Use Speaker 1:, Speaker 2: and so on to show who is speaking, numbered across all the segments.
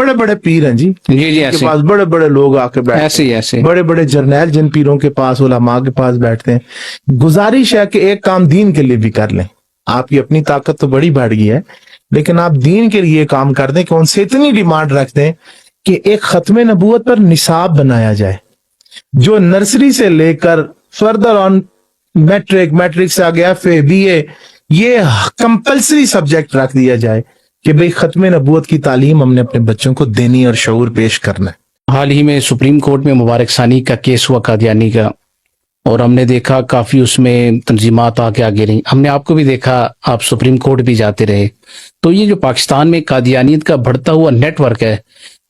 Speaker 1: बड़े बड़े पीर हैं जी,
Speaker 2: जी जी
Speaker 1: के
Speaker 2: ऐसे
Speaker 1: पास बड़े बड़े लोग आके बैठते
Speaker 2: ऐसे ही
Speaker 1: हैं,
Speaker 2: ऐसे
Speaker 1: बड़े बड़े जर्नैल जिन पीरों के पास, उलमा के पास बैठते हैं। गुजारिश है कि एक काम दीन के लिए भी कर लें। आपकी अपनी ताकत तो बड़ी बढ़ गई है, लेकिन आप दीन के लिए काम कर दें कि उनसे इतनी डिमांड रख दें कि एक खत्म नबूवत पर निसाब बनाया जाए, जो नर्सरी से लेकर फर्दर ऑन मैट्रिक, मैट्रिक से आगे FA BA, ये कंपलसरी सब्जेक्ट रख दिया जाए कि भाई खत्म नबूवत की तालीम हमने अपने बच्चों को देनी और शऊर पेश करना है।
Speaker 2: हाल ही में सुप्रीम कोर्ट में मुबारक सानी का केस हुआ कादियानी का, और हमने देखा काफी उसमें तंजीमात आगे आगे रही। हमने आपको भी देखा, आप सुप्रीम कोर्ट भी जाते रहे। तो ये जो पाकिस्तान में कादियानियत का बढ़ता हुआ नेटवर्क है,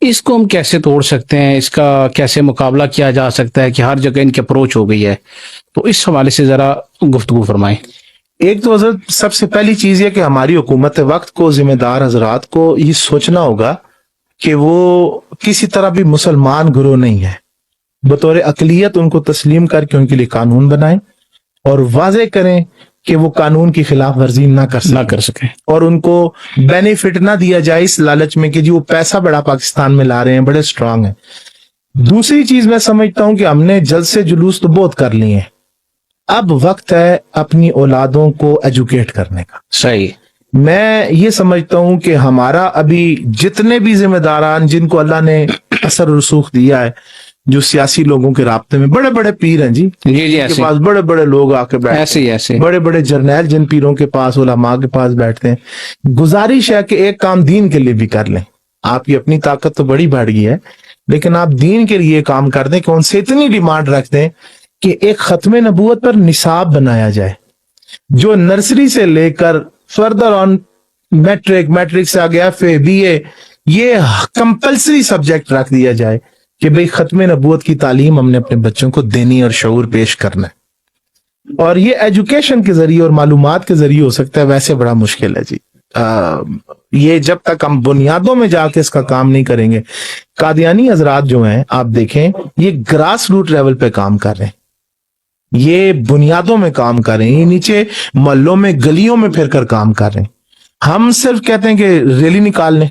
Speaker 2: इसको हम कैसे तोड़ सकते हैं, इसका कैसे मुकाबला किया जा सकता है कि हर जगह इनकी अप्रोच हो गई है? तो इस हवाले से जरा गुफ्तगू फरमाएं।
Speaker 1: एक तो हजरत सबसे पहली चीज है कि हमारी हुकूमत वक्त को, जिम्मेदार हजरात को ये सोचना होगा कि वो किसी तरह भी मुसलमान गुरोह नहीं है। बतौर अकलियत उनको तस्लीम करके उनके लिए कानून बनाएं और वाजे करें कि वो कानून की खिलाफ वर्जी ना कर सके, और उनको बेनिफिट ना दिया जाए इस लालच में कि जी वो पैसा बड़ा पाकिस्तान में ला रहे हैं, बड़े स्ट्रांग हैं। दूसरी चीज मैं समझता हूं कि हमने जलसे जुलूस तो बहुत कर लिए हैं, अब वक्त है अपनी औलादों को एजुकेट करने का।
Speaker 2: सही।
Speaker 1: मैं ये समझता हूं कि हमारा अभी जितने भी जिम्मेदारान जिनको अल्लाह ने असर रसूख दिया है, जो सियासी लोगों के राब्ते में बड़े बड़े पीर हैं जी,
Speaker 2: जी जी
Speaker 1: के
Speaker 2: ऐसे
Speaker 1: पास बड़े बड़े लोग आके बैठते
Speaker 2: ऐसे ही
Speaker 1: हैं,
Speaker 2: ऐसे
Speaker 1: बड़े बड़े जर्नैल जिन पीरों के पास, उलमा के पास बैठते हैं। गुजारिश है कि एक काम दीन के लिए भी कर लें। आपकी अपनी ताकत तो बड़ी बढ़ गई है, लेकिन आप दीन के लिए काम कर दें कि उनसे इतनी डिमांड रख दें कि एक खत्म नबूवत पर निसाब बनाया जाए, जो नर्सरी से लेकर फर्दर ऑन मैट्रिक, मैट्रिक से आगे FA BA, ये कंपलसरी सब्जेक्ट रख दिया जाए कि भाई खत्म नबूवत की तालीम हमने अपने बच्चों को देनी और शऊर पेश करना है। और ये एजुकेशन के जरिए और मालूमात के जरिए हो सकता है, वैसे बड़ा मुश्किल है जी। ये जब तक हम बुनियादों में जाके इसका काम नहीं करेंगे। कादियानी हजरात जो हैं, आप देखें, ये ग्रास रूट लेवल पे काम कर रहे हैं, ये बुनियादों में काम कर रहे हैं, ये नीचे मोहल्लों में, गलियों में फिर कर काम कर रहे हैं। हम सिर्फ कहते हैं कि रैली निकाल लें,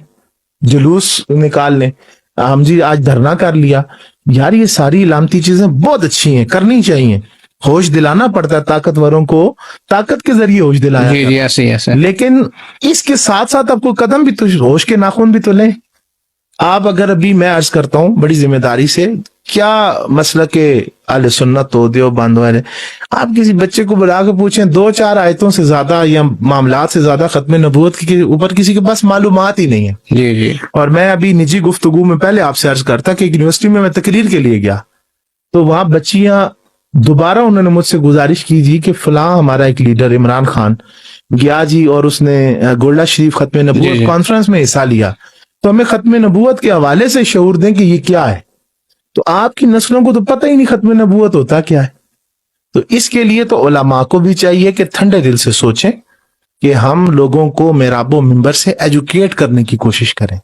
Speaker 1: जुलूस निकाल लें, हम जी आज धरना कर लिया। यार ये सारी इलामती चीजें बहुत अच्छी हैं, करनी चाहिए, होश दिलाना पड़ता है ताकतवरों को, ताकत के जरिए होश दिलाया
Speaker 2: जी जी ऐसे ही ऐसे।
Speaker 1: लेकिन इसके साथ साथ आपको कदम भी तो, होश के नाखून भी तो लें। आप अगर अभी, मैं अर्ज करता हूं बड़ी जिम्मेदारी से, क्या मसला के अहले सुन्नत हो, देवबंद वाले, आप किसी बच्चे को बुला के पूछें 2-4 आयतों से ज्यादा या मामलात से ज्यादा खत्म नबूवत के ऊपर किसी के पास मालूमात ही नहीं है।
Speaker 2: जी जी।
Speaker 1: और मैं अभी निजी गुफ्तगू में पहले आपसे अर्ज करता कि एक यूनिवर्सिटी में मैं तकरीर के लिए गया, तो वहां बच्चियां, दोबारा उन्होंने मुझसे गुजारिश की जी कि फलां हमारा एक लीडर इमरान खान गया जी और उसने गोल्डा शरीफ खत्म नबूवत कॉन्फ्रेंस में हिस्सा लिया, तो हमें खत्म नबूवत के हवाले से शऊर दें कि ये क्या है। तो आपकी नस्लों को तो पता ही नहीं खत्म नबूवत होता क्या है। तो इसके लिए तो उलमा को भी चाहिए कि ठंडे दिल से सोचें कि हम लोगों को मेराबो मिंबर से एजुकेट करने की कोशिश करें,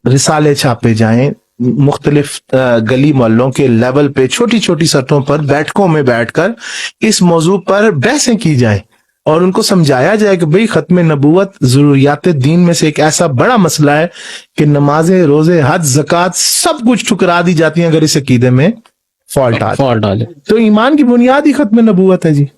Speaker 1: रिसाले छापे जाएं, मुख्तलिफ गली मोहल्लों के लेवल पे छोटी छोटी सतहों पर बैठकों में बैठकर इस मौजू पर बहसें की जाए और उनको समझाया जाए कि भाई खत्म नबूवत जरूरियात दीन में से एक ऐसा बड़ा मसला है कि नमाजें, रोजे, हज, ज़कात सब कुछ ठुकरा दी जाती हैं अगर इस अकीदे में फॉल्ट आ जाए। तो ईमान की बुनियाद ही खत्म नबूवत है जी।